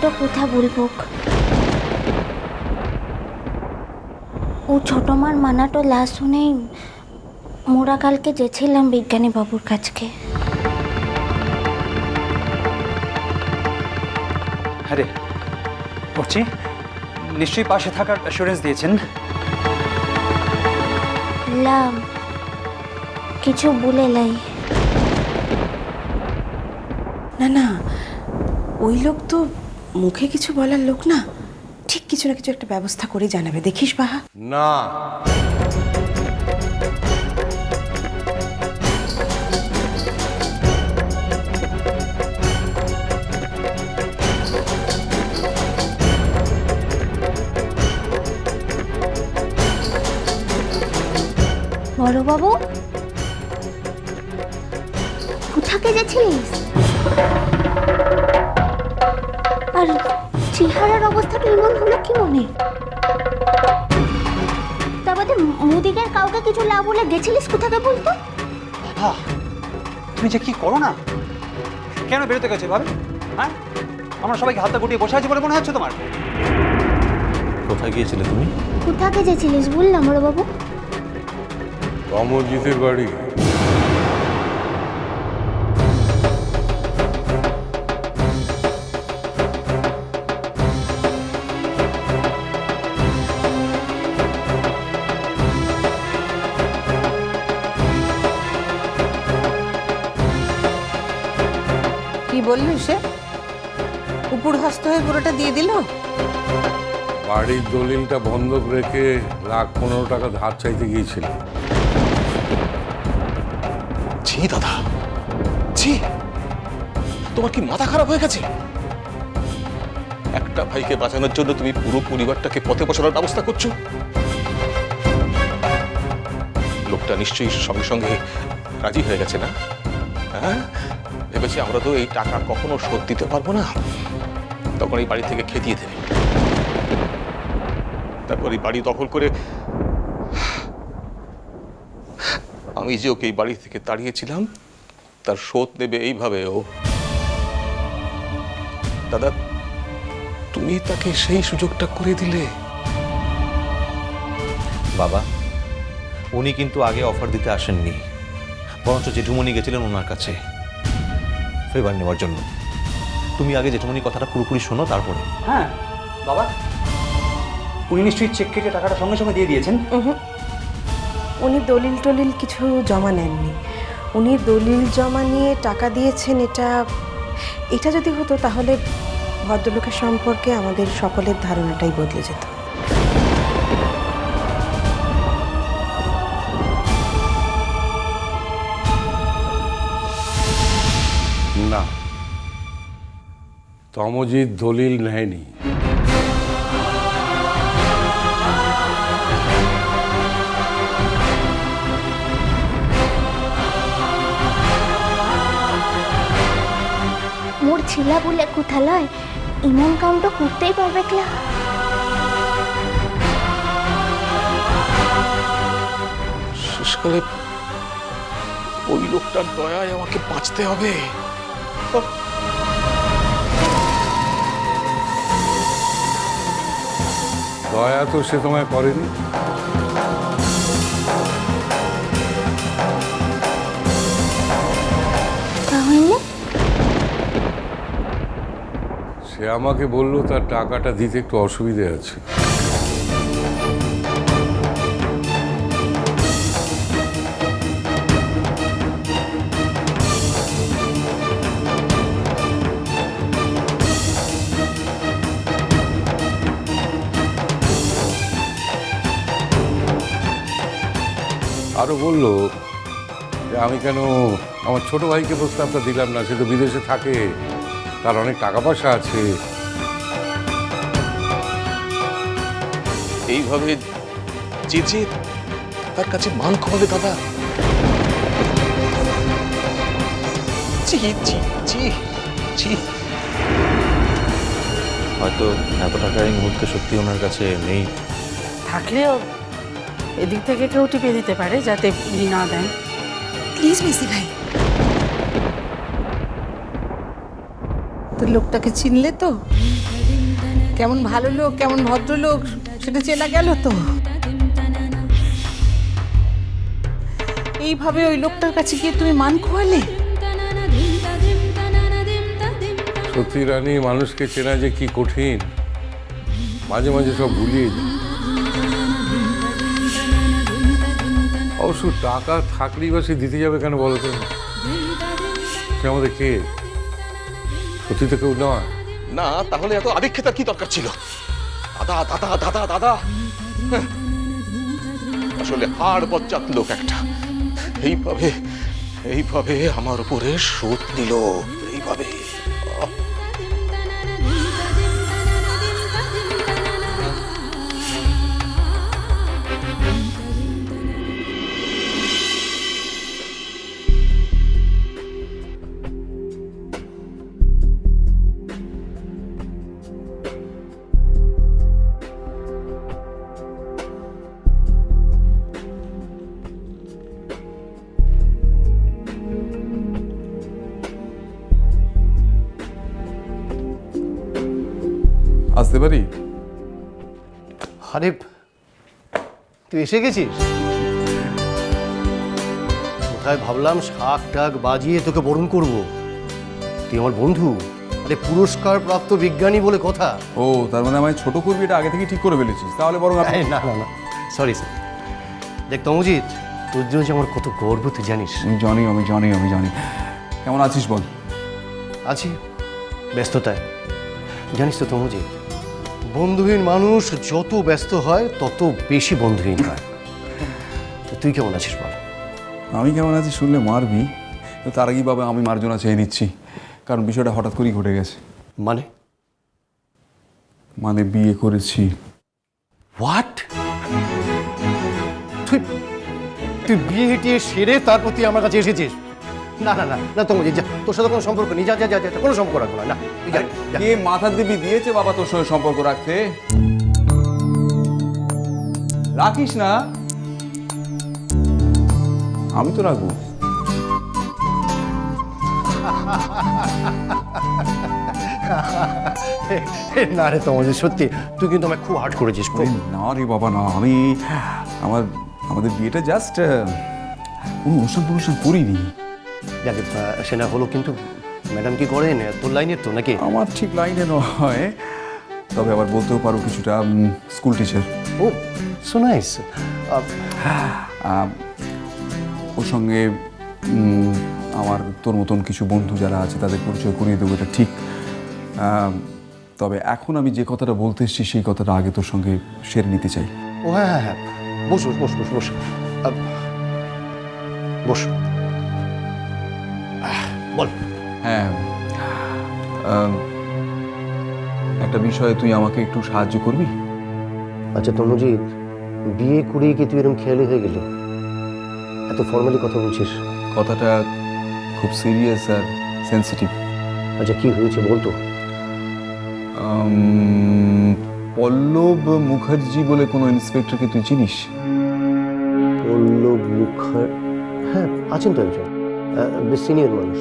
একটা কথা বলবো। ও ছোট মার মানাটো লাশ শুনেই মোরা কালকে যেছিলাম বিজ্ঞানী বাবুর কাছকে। আরে করছি, নিশ্চয়ই পাশে থাকার অ্যাসুরেন্স দিয়েছেন। লাম কিছু বলে লাই। না না, ওই লোক তো মুখে কিছু বলার লোক না, ঠিক কিছু না কিছু একটা ব্যবস্থা করে জানাবে, দেখিস বাহা। না, বড়বাবু কোথাকে গেছিলিস? আর চেহারার অবস্থাটা এমন হলো কি মনে? তা বাদে মুদিকের কাউকে কিছু না বলে গেছিলিস কোথাকে বলতো? বাবা তুমি যে কি করো না, কেন বেরোতে গেছো ভাবে? হ্যাঁ, আমরা সবাইকে হাতটা গুটিয়ে বসে আছি বলে মনে হচ্ছে তোমার? কোথায় গিয়েছিলে তুমি? কোথাকে গেছিলিস বললাম বড়বাবু। অমরজিতের বাড়ি। কি বললি সে? উপর হস্ত হয়ে পুরোটা দিয়ে দিল? বাড়ির দলিলটা বন্ধক রেখে 1,15,00,000 টাকা ধার চাইতে গিয়েছিল। ছি দাদা, ছি, তোমার কি মাথা খারাপ হয়ে গেছে? একটা ভাইকে বাঁচানোর জন্য তুমি পুরো পরিবারটাকে পথে বসানোর ব্যবস্থা করছো। লোকটা নিশ্চয়ই সঙ্গে সঙ্গে রাজি হয়ে গেছে না? হ্যাঁ, ভেবেছি আমরা তো এই টাকা কখনো শোধ দিতে পারবো না, তখন এই বাড়ি থেকে খেতিয়ে দেবে। তারপর এই বাড়ি দখল করে আমি যে ওকে এই বাড়ি থেকে তাড়িয়েছিলাম তার শোধ নেবে এইভাবে ও। দাদা, তুমি তাকে সেই সুযোগটা করে দিলে। বাবা, উনি কিন্তু আগে অফার দিতে আসেননি, বরঞ্চ জেঠুমনি গেছিলেন ওনার কাছে ফেভার নেওয়ার জন্য। তুমি আগে জেঠুমনির কথাটা পুরোপুরি শোনো, তারপরে। হ্যাঁ বাবা, উনি নিশ্চয়ই চেক কেটে টাকাটা সঙ্গে সঙ্গে দিয়ে দিয়েছেন। উনি দলিল টলিল কিছু জমা নেননি, উনি দলিল জমা নিয়ে টাকা দিয়েছেন। এটা যদি হতো তাহলে ভদ্রলোকের সম্পর্কে আমাদের সকলের ধারণাটাই বদলে যেত। না, তমজিৎ দলিল নেয়নি। মোর ছিলা বলে কোথা লয় ইমন কাউন্ট করতেই পারবে ক্লা। শেষকালে ওই লোকটার দয়ায় আমাকে বাঁচতে হবে। দয়া তো সে তোমায় করেনি। তাহলে সে আমাকে বলল তার টাকাটা দিতে একটু অসুবিধে আছে। আরো বলল যে আমি কেন আমার ছোট ভাইকে প্রস্তাবটা দিলাম না, সে তো বিদেশে থাকে, তার অনেক টাকা পয়সা আছে। এইভাবে যে যে তার কাছে মান কমাবে দাদা। ছি ছি ছি ছি। হয়তো এত টাকা এই মুহূর্তে সত্যি ওনার কাছে নেই। থাকলেও এদিক থেকে কেউ টিপে দিতে পারে যাতে উনি না দেন। প্লিজ মেসি ভাই। তো লোকটাকে চিনলে তো? কেমন ভালো লোক, কেমন ভদ্রলোক সেটা চেনা গেল তো। এইভাবে ওই লোকটার কাছে গিয়ে তুমি মান খোয়ালে? সত্যি রানী, মানুষকে চেনা যে কি কঠিন, মাঝে মাঝে সব ভুলিয়ে যায়। অবশ্য টাকা থাকলেই বা সে দিতে যাবে কেন বলো তো? সে আমাদের কে? সত্যি তো কেউ নয়। না, তাহলে এত আদিক্ষেতার কি দরকার ছিল? দাদা দাদা দাদা দাদা, হ্যাঁ, আসলে হাড় বজ্জাত লোক একটা। এইভাবে এইভাবে আমার উপরে শোধ নিল, এইভাবে। আসতে পারি? আরে তুই এসে গেছিস? কোথায় ভাবলাম শাক টাক বাজিয়ে তোকে বরণ করব। তুই আমার বন্ধু, আরে পুরস্কার প্রাপ্ত বিজ্ঞানী বলে কথা। ও, তার মানে আমায় ছোট করবি, এটা আগে থেকে ঠিক করে ফেলেছিস? তাহলে বরং না না না, সরি স্যার। দেখ তমজিৎ, তোর জন্য যে আমার কত গর্ব তুই জানিস। আমি জানি। কেমন আছিস বল? আছি ব্যস্ততায়। জানিস তো তমজিৎ, বন্ধুহীন মানুষ যত ব্যস্ত হয় তত বেশি বন্ধুহীন হয়। তো তুই কেমন আছিস বল? আমি কেমন আছি শুনলে মারবি, তো তার আগেই বাবা আমি মার্জনা চেয়ে নিচ্ছি, কারণ বিষয়টা হঠাৎ করেই ঘটে গেছে। মানে বিয়ে করেছি। হোয়াট? তুই তুই বিয়ে হেঁটিয়ে সেরে তার প্রতি আমার কাছে এসেছিস? না না না না তমজিৎ, যা, তোর সাথে কোনো সম্পর্ক নেই। যা যা যা, কোনো সম্পর্ক রাখবো না। তুই যা, যা। কে মাথার দিবি দিয়েছে বাবা তোর সঙ্গে সম্পর্ক রাখতে? রাখিস না? আমি তো রাখবো। না রে তমজিৎ, সত্যি তুই কিন্তু আমায় খুব হার্ট করেছিস। না রে বাবা না, আমি আমাদের বিয়েটা জাস্ট কোনো অনুষ্ঠান করিনি। যাকে সে না হলো, কিন্তু ম্যাডাম কি করেন তোর লাইনের তো নাকি? আমার ঠিক লাইনে নয়, তবে আবার বলতেও পারো কিছুটা স্কুল টিচার। ও সো নাইস। ওর সঙ্গে আমার তোর মতন কিছু বন্ধু যারা আছে তাদের পরিচয় করিয়ে দেবো, এটা ঠিক। তবে এখন আমি যে কথাটা বলতে এসেছি সেই কথাটা আগে তোর সঙ্গে সেরে নিতে চাই। ও হ্যাঁ হ্যাঁ, বস বস বস বস বস। বল। হ্যাঁ, একটা বিষয়ে তুই আমাকে একটু সাহায্য করবি? আচ্ছা তমজিৎ, বিয়ে করিয়ে কি তুই এরকম খেয়ালি হয়ে গেলি? এত ফর্মালি কথা বলছিস। কথাটা খুব সিরিয়াস আর সেন্সিটিভ। আচ্ছা কি হয়েছে বলতো? পল্লব মুখার্জি বলে কোনো ইন্সপেক্টরকে তুই চিনিস? পল্লব মুখার্জি? হ্যাঁ আছেন তো একজন, বেশ সিনিয়র মানুষ।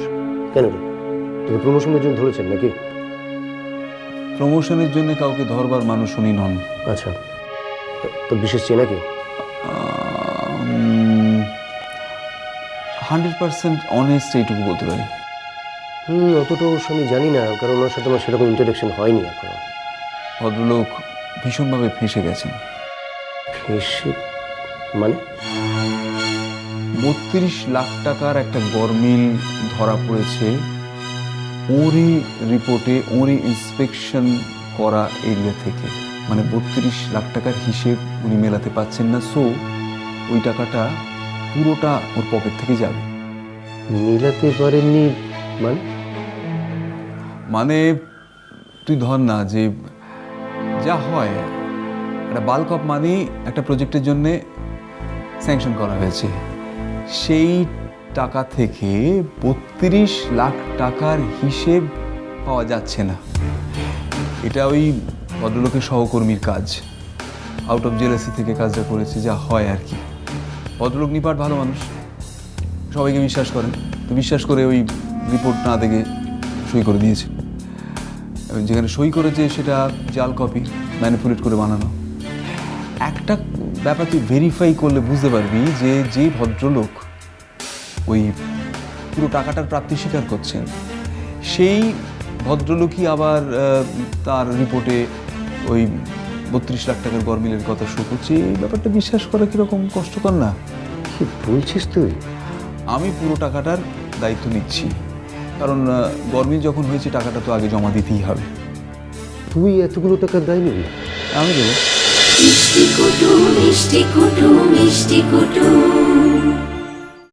কেন রে, তোকে প্রমোশনের জন্য ধরেছেন নাকি? প্রমোশনের জন্য কাউকে ধরবার মানুষ উনি নন। আচ্ছা, তোর বিশেষ চেনা কি? 100% অনেস্ট এইটুকু বলতে পারি। অতটা অবশ্য আমি জানি না, কারণ ওনার সাথে আমার সেরকম ইন্টারেকশন হয়নি এখনো। ভদ্রলোক ভীষণভাবে ফেঁসে গেছেন। ফেঁসে মানে? 32 লাখ টাকার একটা গরমিল ধরা পড়েছে ওরই রিপোর্টে, ওরই ইন্সপেকশন করা এরিয়া থেকে। মানে 32 লাখ টাকার হিসেব উনি মেলাতে পাচ্ছেন না, সো ওই টাকাটা পুরোটা ওর পকেট থেকে যাবে। মিলাতে পারেননি মানে তুই ধর না যে যা হয়, একটা বাল্ক অফ মানি একটা প্রজেক্টের জন্যে স্যাংশন করা হয়েছে, সেই টাকা থেকে 32 লাখ টাকার হিসেব পাওয়া যাচ্ছে না। এটা ওই ভদ্রলোকের সহকর্মীর কাজ, আউট অফ জেলাসি থেকে কাজটা করেছে, যা হয় আর কি। ভদ্রলোক নিপাট ভালো মানুষ, সবাইকে বিশ্বাস করেন, তো বিশ্বাস করে ওই রিপোর্ট না দেখে সই করে দিয়েছে। যেখানে সই করেছে সেটা জাল কপি, ম্যানিপুলেট করে বানানো। একটা ব্যাপার তুই ভেরিফাই করলে বুঝতে পারবি যে যে ভদ্রলোক ওই পুরো টাকাটার প্রাপ্তি স্বীকার করছেন, সেই ভদ্রলোকই আবার তার রিপোর্টে ওই 32 লাখ টাকার গরমিলের কথা শো করছে। এই ব্যাপারটা বিশ্বাস করা কীরকম কষ্টকর না? কি বলছিস তুই? আমি পুরো টাকাটার দায়িত্ব নিচ্ছি, কারণ গরমিল যখন হয়েছে টাকাটা তো আগে জমা দিতেই হবে। তুই এতগুলো টাকার দায় নিবি? আমি দেবো। মিষ্টি কুটু মিষ্টি কুটু মিষ্টি কুটু